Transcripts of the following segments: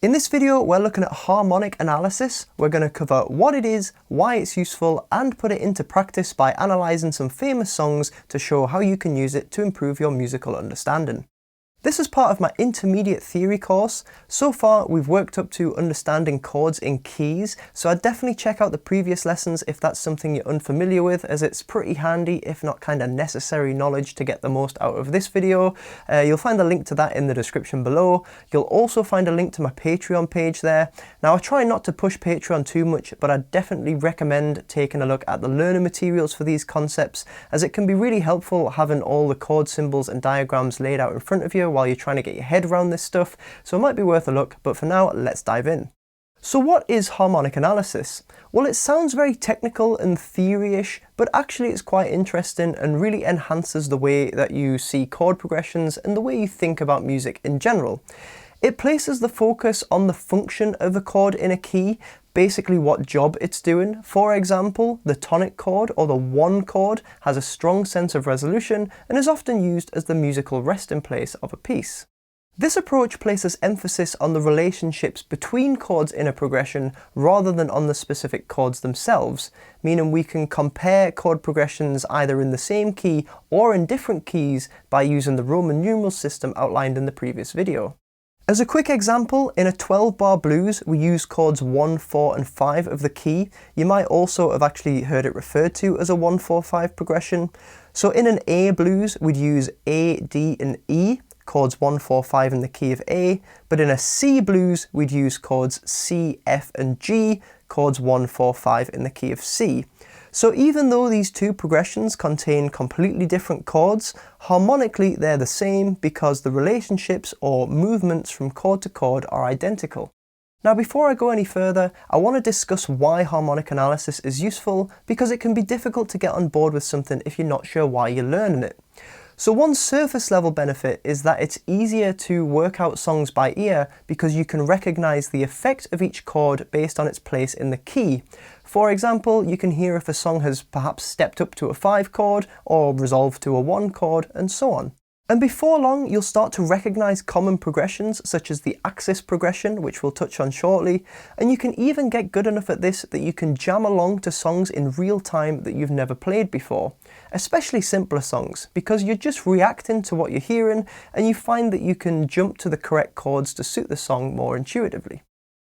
In this video, we're looking at harmonic analysis. We're going to cover what it is, why it's useful, and put it into practice by analysing some famous songs to show how you can use it to improve your musical understanding. This is part of my intermediate theory course. So far, we've worked up to understanding chords in keys, so I'd definitely check out the previous lessons if that's something you're unfamiliar with, as it's pretty handy, if not kind of necessary knowledge to get the most out of this video. You'll find a link to that in the description below. You'll also find a link to my Patreon page there. Now, I try not to push Patreon too much, but I definitely recommend taking a look at the learning materials for these concepts, as it can be really helpful having all the chord symbols and diagrams laid out in front of you while you're trying to get your head around this stuff, so it might be worth a look, but for now, let's dive in. So what is harmonic analysis? Well, it sounds very technical and theory-ish, but actually it's quite interesting and really enhances the way that you see chord progressions and the way you think about music in general. It places the focus on the function of a chord in a key, basically what job it's doing. For example, the tonic chord or the one chord has a strong sense of resolution and is often used as the musical resting place of a piece. This approach places emphasis on the relationships between chords in a progression rather than on the specific chords themselves, meaning we can compare chord progressions either in the same key or in different keys by using the Roman numeral system outlined in the previous video. As a quick example, in a 12-bar blues, we use chords 1, 4 and 5 of the key. You might also have actually heard it referred to as a 1-4-5 progression. So in an A blues, we'd use A, D and E, chords 1, 4, 5 in the key of A, but in a C blues, we'd use chords C, F and G, chords 1, 4, 5 in the key of C. So even though these two progressions contain completely different chords, harmonically they're the same because the relationships or movements from chord to chord are identical. Now, before I go any further, I want to discuss why harmonic analysis is useful, because it can be difficult to get on board with something if you're not sure why you're learning it. So one surface level benefit is that it's easier to work out songs by ear because you can recognise the effect of each chord based on its place in the key. For example, you can hear if a song has perhaps stepped up to a 5 chord or resolved to a 1 chord and so on. And before long, you'll start to recognise common progressions such as the axis progression, which we'll touch on shortly, and you can even get good enough at this that you can jam along to songs in real time that you've never played before, especially simpler songs, because you're just reacting to what you're hearing and you find that you can jump to the correct chords to suit the song more intuitively.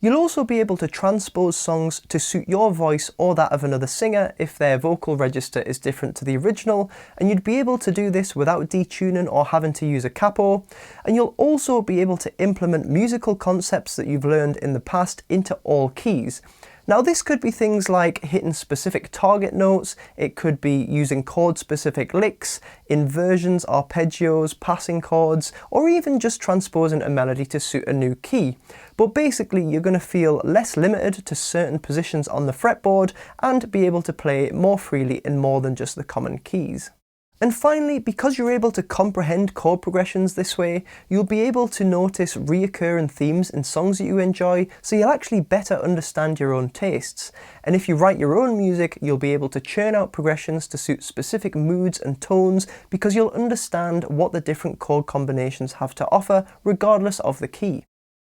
You'll also be able to transpose songs to suit your voice or that of another singer if their vocal register is different to the original, and you'd be able to do this without detuning or having to use a capo, and you'll also be able to implement musical concepts that you've learned in the past into all keys. Now, this could be things like hitting specific target notes, it could be using chord-specific licks, inversions, arpeggios, passing chords, or even just transposing a melody to suit a new key. But basically, you're going to feel less limited to certain positions on the fretboard and be able to play more freely in more than just the common keys. And finally, because you're able to comprehend chord progressions this way, you'll be able to notice reoccurring themes in songs that you enjoy, so you'll actually better understand your own tastes. And if you write your own music, you'll be able to churn out progressions to suit specific moods and tones, because you'll understand what the different chord combinations have to offer, regardless of the key.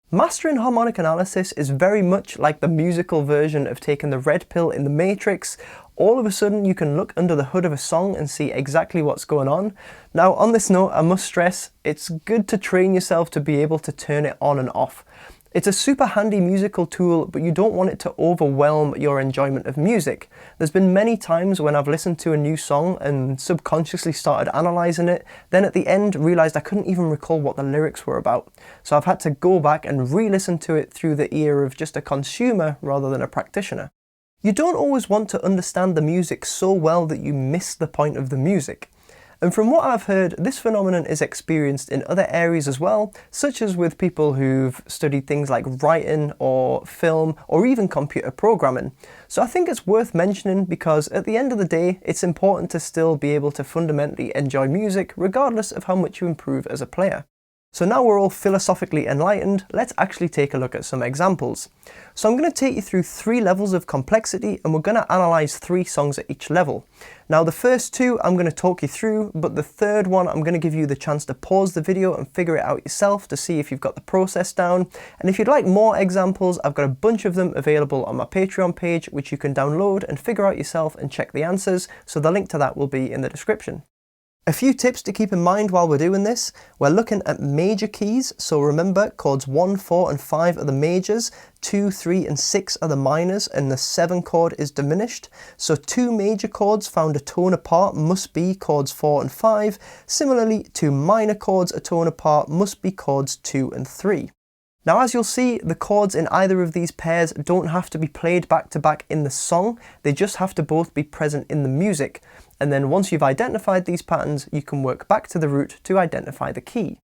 Mastering harmonic analysis is very much like the musical version of taking the red pill in the Matrix. All of a sudden you can look under the hood of a song and see exactly what's going on. Now, on this note, I must stress, it's good to train yourself to be able to turn it on and off. It's a super handy musical tool, but you don't want it to overwhelm your enjoyment of music. There's been many times when I've listened to a new song and subconsciously started analysing it, then at the end realised I couldn't even recall what the lyrics were about. So I've had to go back and re-listen to it through the ear of just a consumer rather than a practitioner. You don't always want to understand the music so well that you miss the point of the music. And from what I've heard, this phenomenon is experienced in other areas as well, such as with people who've studied things like writing or film or even computer programming. So I think it's worth mentioning because at the end of the day, it's important to still be able to fundamentally enjoy music regardless of how much you improve as a player. So now we're all philosophically enlightened, let's actually take a look at some examples. So I'm going to take you through 3 levels of complexity and we're going to analyse 3 songs at each level. Now the first 2 I'm going to talk you through, but the third one I'm going to give you the chance to pause the video and figure it out yourself to see if you've got the process down. And if you'd like more examples, I've got a bunch of them available on my Patreon page, which you can download and figure out yourself and check the answers, so the link to that will be in the description. A few tips to keep in mind while we're doing this. We're looking at major keys, so remember chords 1, 4 and 5 are the majors, 2, 3 and 6 are the minors, and the 7 chord is diminished. So 2 major chords found a tone apart must be chords 4 and 5. Similarly, 2 minor chords a tone apart must be chords 2 and 3. Now as you'll see, the chords in either of these pairs don't have to be played back to back in the song, they just have to both be present in the music. And then once you've identified these patterns, you can work back to the root to identify the key.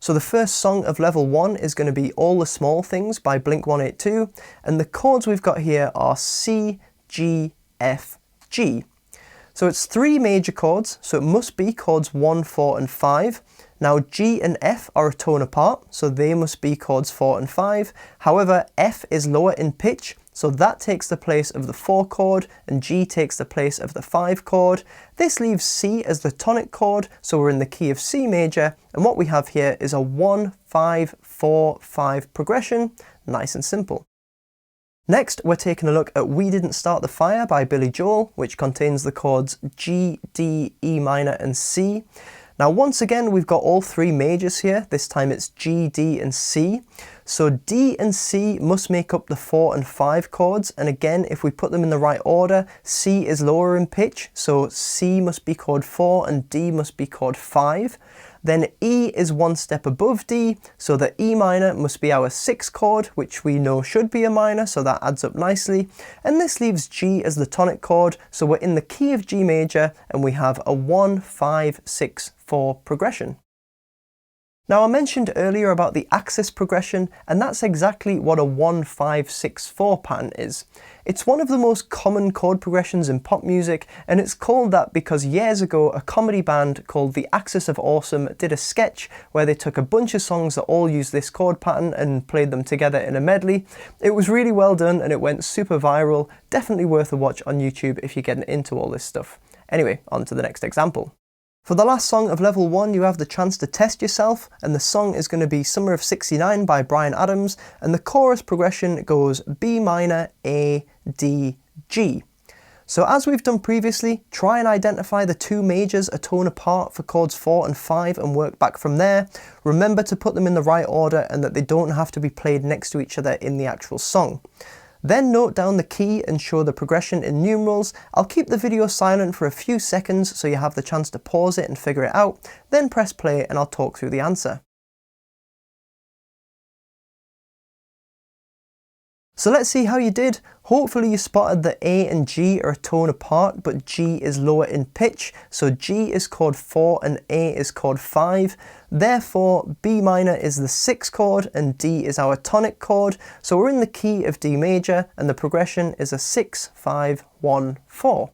So the first song of level 1 is going to be All the Small Things by Blink-182, and the chords we've got here are C, G, F, G. So it's 3 major chords, so it must be chords 1, 4 and 5. Now G and F are a tone apart, so they must be chords 4 and 5. However, F is lower in pitch, so that takes the place of the 4 chord, and G takes the place of the 5 chord. This leaves C as the tonic chord, so we're in the key of C major, and what we have here is a 1, 5, 4, 5 progression, nice and simple. Next, we're taking a look at We Didn't Start the Fire by Billy Joel, which contains the chords G, D, E minor and C. Now once again we've got all 3 majors here, this time it's G, D and C. So D and C must make up the 4 and 5 chords, and again if we put them in the right order, C is lower in pitch, so C must be chord 4 and D must be chord 5. Then E is 1 step above D, so the E minor must be our 6th chord, which we know should be a minor, so that adds up nicely. And this leaves G as the tonic chord, so we're in the key of G major, and we have a 1, 5, 6, 4 progression. Now I mentioned earlier about the axis progression, and that's exactly what a 1, 5, 6, 4 pattern is. It's one of the most common chord progressions in pop music, and it's called that because years ago a comedy band called The Axis of Awesome did a sketch where they took a bunch of songs that all used this chord pattern and played them together in a medley. It was really well done and it went super viral, definitely worth a watch on YouTube if you're getting into all this stuff. Anyway, on to the next example. For the last song of level 1, you have the chance to test yourself, and the song is going to be Summer of '69 by Bryan Adams, and the chorus progression goes B minor, A, D, G. So as we've done previously, try and identify the 2 majors a tone apart for chords 4 and 5 and work back from there. Remember to put them in the right order and that they don't have to be played next to each other in the actual song. Then note down the key and show the progression in numerals. I'll keep the video silent for a few seconds so you have the chance to pause it and figure it out, then press play and I'll talk through the answer. So let's see how you did. Hopefully you spotted that A and G are a tone apart, but G is lower in pitch, so G is chord 4 and A is chord 5. Therefore, B minor is the 6th chord and D is our tonic chord, so we're in the key of D major and the progression is a 6, 5, 1, 4.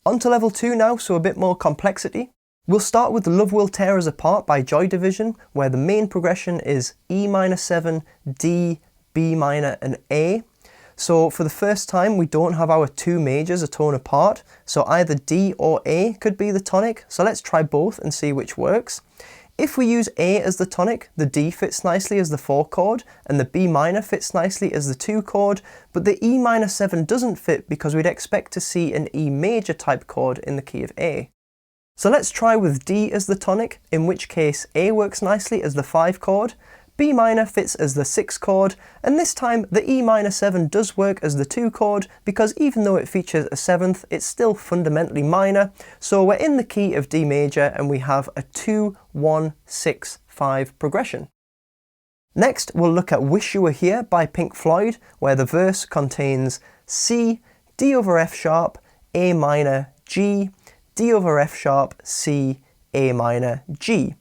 On to level 2 now, so a bit more complexity. We'll start with Love Will Tear Us Apart by Joy Division, where the main progression is E minor 7, D, B minor and A. So for the first time we don't have our 2 majors a tone apart, so either D or A could be the tonic, so let's try both and see which works. If we use A as the tonic, the D fits nicely as the 4 chord and the B minor fits nicely as the 2 chord, but the E minor 7 doesn't fit because we'd expect to see an E major type chord in the key of A. So let's try with D as the tonic, in which case A works nicely as the 5 chord, B minor fits as the 6 chord, and this time the E minor 7 does work as the 2 chord because even though it features a 7th, it's still fundamentally minor, so we're in the key of D major and we have a 2, 1, 6, 5 progression. Next, we'll look at Wish You Were Here by Pink Floyd, where the verse contains C, D over F sharp, A minor, G, D over F sharp, C, A minor, G.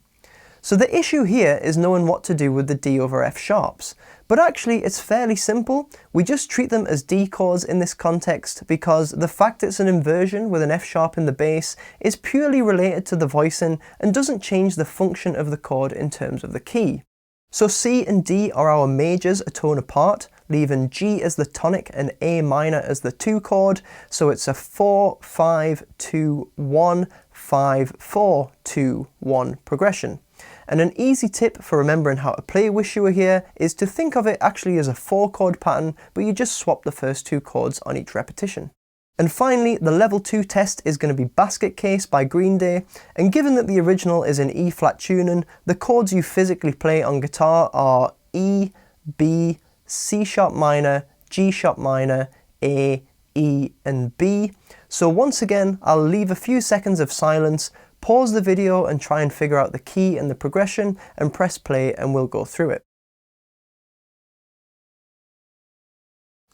So the issue here is knowing what to do with the D over F sharps. But actually it's fairly simple. We just treat them as D chords in this context because the fact it's an inversion with an F sharp in the bass is purely related to the voicing and doesn't change the function of the chord in terms of the key. So C and D are our majors a tone apart, leaving G as the tonic and A minor as the 2 chord, so it's a 4, 5, 2, 1, 5, 4, 2, 1 progression. And an easy tip for remembering how to play Wish You Were Here is to think of it actually as a 4-chord pattern, but you just swap the first 2 chords on each repetition. And finally, the level 2 test is going to be Basket Case by Green Day, and given that the original is in E flat tuning, the chords you physically play on guitar are E, B, C sharp minor, G sharp minor, A, E and B. So once again, I'll leave a few seconds of silence, pause the video and try and figure out the key and the progression, and press play and we'll go through it.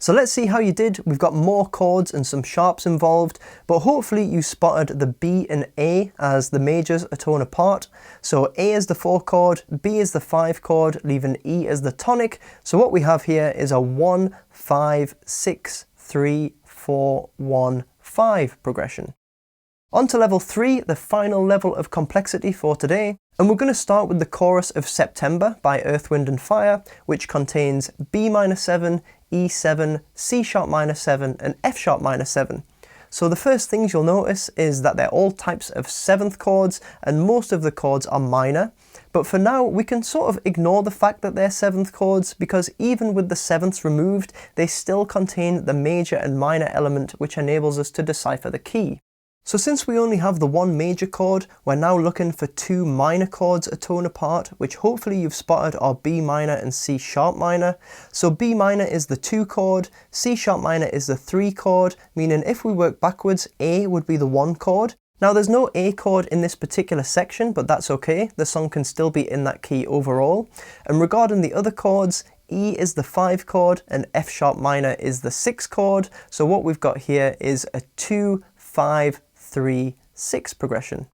So let's see how you did. We've got more chords and some sharps involved, but hopefully you spotted the B and A as the majors a tone apart. So A is the 4 chord, B is the 5 chord, leaving E as the tonic. So what we have here is a 1, 5, 6, 3, 4, 1, 5 progression. On to level 3, the final level of complexity for today. And we're going to start with the chorus of September by Earth, Wind and Fire, which contains B minor 7, E7, C sharp minor 7 and F sharp minor 7. So the first things you'll notice is that they're all types of 7th chords and most of the chords are minor. But for now we can sort of ignore the fact that they're 7th chords because even with the 7ths removed, they still contain the major and minor element which enables us to decipher the key. So since we only have the 1 major chord, we're now looking for 2 minor chords a tone apart, which hopefully you've spotted are B minor and C sharp minor. So B minor is the 2 chord, C sharp minor is the 3 chord, meaning if we work backwards, A would be the 1 chord. Now there's no A chord in this particular section, but that's okay, the song can still be in that key overall. And regarding the other chords, E is the 5 chord and F sharp minor is the 6 chord. So what we've got here is a 2, 5, 3, 6 progression.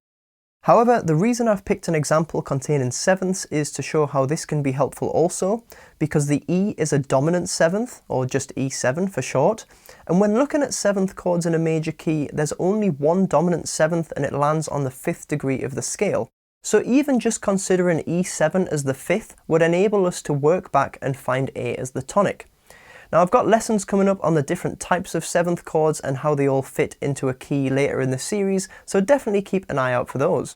However, the reason I've picked an example containing 7ths is to show how this can be helpful also, because the E is a dominant 7th, or just E7 for short, and when looking at 7th chords in a major key, there's only 1 dominant 7th and it lands on the 5th degree of the scale. So even just considering E7 as the 5th would enable us to work back and find A as the tonic. Now I've got lessons coming up on the different types of 7th chords and how they all fit into a key later in the series, so definitely keep an eye out for those.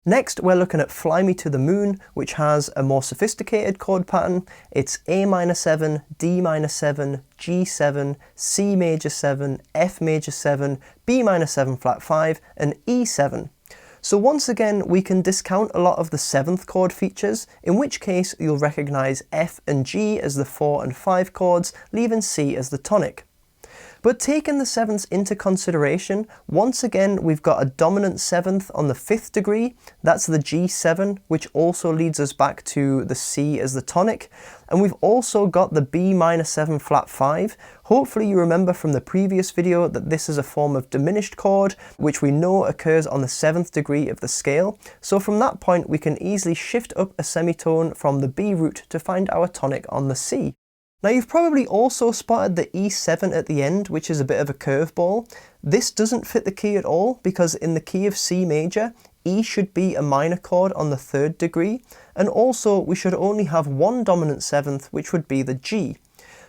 Next we're looking at Fly Me to the Moon, which has a more sophisticated chord pattern. It's A minor 7, D minor 7, G7, C major 7, F major 7, B minor 7 flat 5 and E7. So once again, we can discount a lot of the 7th chord features, in which case you'll recognise F and G as the 4 and 5 chords, leaving C as the tonic. But taking the 7ths into consideration, once again we've got a dominant 7th on the 5th degree, that's the G7, which also leads us back to the C as the tonic, and we've also got the B minor 7 flat 5. Hopefully you remember from the previous video that this is a form of diminished chord, which we know occurs on the 7th degree of the scale, so from that point we can easily shift up a semitone from the B root to find our tonic on the C. Now you've probably also spotted the E7 at the end, which is a bit of a curveball. This doesn't fit the key at all because in the key of C major, E should be a minor chord on the 3rd degree, and also we should only have 1 dominant 7th, which would be the G.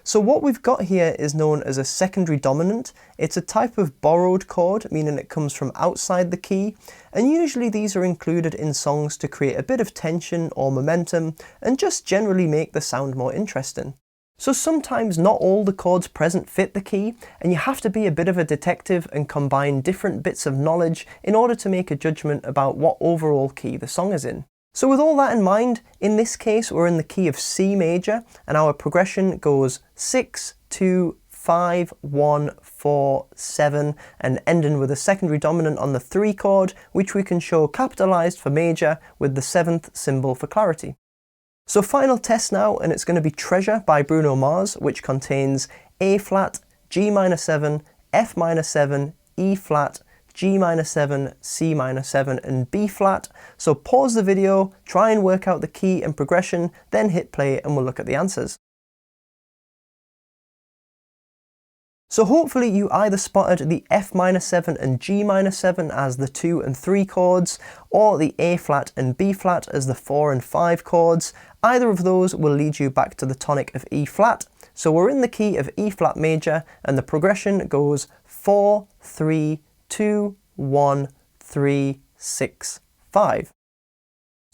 So what we've got here is known as a secondary dominant. It's a type of borrowed chord, meaning it comes from outside the key, and usually these are included in songs to create a bit of tension or momentum and just generally make the sound more interesting. So sometimes not all the chords present fit the key, and you have to be a bit of a detective and combine different bits of knowledge in order to make a judgment about what overall key the song is in. So with all that in mind, in this case we're in the key of C major, and our progression goes 6, 2, 5, 1, 4, 7, and ending with a secondary dominant on the 3 chord, which we can show capitalized for major with the 7th symbol for clarity. So final test now, and it's going to be Treasure by Bruno Mars, which contains A flat, G minor 7, F minor 7, E flat, G minor 7, C minor 7 and B flat. So pause the video, try and work out the key and progression, then hit play and we'll look at the answers. So hopefully you either spotted the F minor 7 and G minor 7 as the 2 and 3 chords, or the A flat and B flat as the 4 and 5 chords. Either of those will lead you back to the tonic of E flat. So we're in the key of E flat major and the progression goes 4, 3, 2, 1, 3, 6, 5.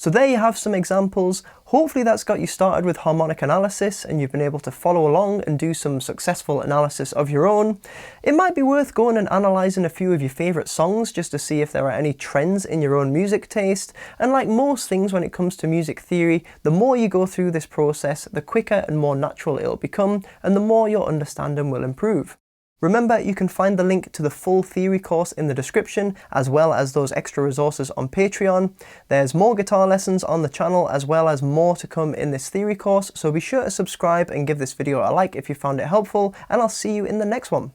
So there you have some examples. Hopefully that's got you started with harmonic analysis and you've been able to follow along and do some successful analysis of your own. It might be worth going and analysing a few of your favourite songs just to see if there are any trends in your own music taste. And like most things when it comes to music theory, the more you go through this process, the quicker and more natural it'll become, and the more your understanding will improve. Remember, you can find the link to the full theory course in the description, as well as those extra resources on Patreon. There's more guitar lessons on the channel, as well as more to come in this theory course, so be sure to subscribe and give this video a like if you found it helpful, and I'll see you in the next one.